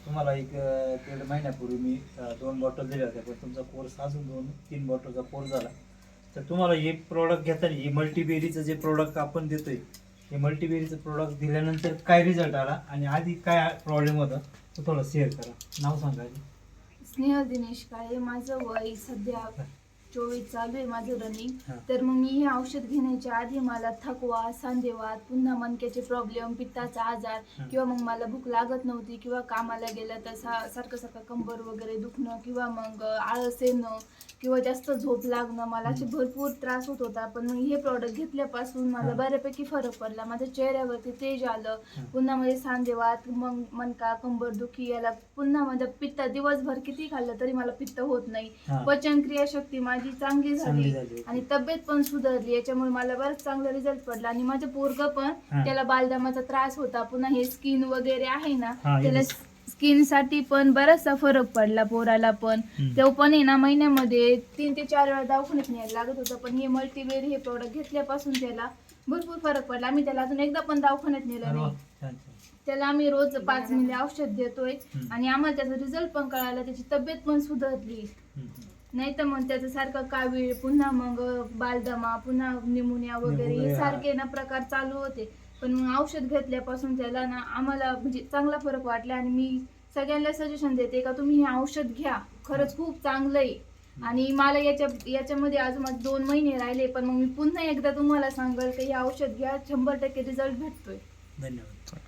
तुम्हाला एक 1.5 महिन्यापूर्वी मी 2 बॉटल दिल्या होत्या, पण तुमचा कोर्स अजून 2-3 बॉटलचा कोर्स झाला. तर तुम्हाला हे प्रोडक्ट घेताना हे मल्टीबेरीचं जे प्रोडक्ट आपण देतोय, हे मल्टीबेरीचं प्रोडक्ट दिल्यानंतर काय रिझल्ट आला आणि आधी काय प्रॉब्लेम होता तो थोडं शेअर करा. नाव सांगा. स्नेहल दिनेश काळे. माझं वय सध्या 24 चालू आहे माझं रनिंग. हा. तर मग मी हे औषध घेण्याच्या आधी मला थकवा, सांधेवात, पुन्हा मणक्याचे प्रॉब्लेम, पित्ताचा आजार किंवा मग मला भूक लागत नव्हती किंवा कामाला गेलं तर सारखं सारखं कंबर वगैरे दुखणं किंवा मग आळस येणं किंवा जास्त झोप लागणं, मला असे भरपूर त्रास होत होता. पण मग हे प्रॉडक्ट घेतल्यापासून मला बऱ्यापैकी फरक पडला. माझ्या चेहऱ्यावरती तेज आलं, पुन्हा माझे सांधेवात, मग मणका, कंबर दुखी याला, पुन्हा माझं पित्त, दिवसभर किती खाल्लं तरी मला पित्त होत नाही, पचन क्रियाशक्ती माझी चांगली झाली आणि तब्येत पण सुधारली. याच्यामुळे मला बरंच चांगला रिझल्ट पडला. आणि माझं पोरगं पण, त्याला बालदमाचा त्रास होता, पुन्हा हे स्किन वगैरे आहे ना, त्याला स्किन साठी पण बराचसा फरक पडला पोराला पण. तो पण आहे ना महिन्यामध्ये 3 ते 4 वेळा दवाखान्यात न्यायला लागत होतं. पण हे मल्टीवेअर हे प्रोडक्ट घेतल्यापासून त्याला भरपूर फरक पडला. आम्ही त्याला अजून एकदा पण दवाखान्यात नेलं नाही. त्याला आम्ही रोज 5 मिली औषध देतोय आणि आम्हाला त्याचा रिझल्ट पण कळाला, त्याची तब्येत पण सुधारली. नाही तर मग त्याचं सारखं कावीळ, पुन्हा मग बालदमा, पुन्हा निमोनिया वगैरे हे सारखे ना प्रकार चालू होते. पण मग औषध घेतल्यापासून त्याला ना आम्हाला म्हणजे चांगला फरक वाटला. आणि मी सगळ्यांना सजेशन देते का तुम्ही हे औषध घ्या, खरंच खूप चांगलं आहे. आणि मला याच्यामध्ये अजून माझे 2 महिने राहिले, पण मग मी पुन्हा एकदा तुम्हाला सांगेल की हे औषध घ्या, 100% रिझल्ट भेटतोय. धन्यवाद.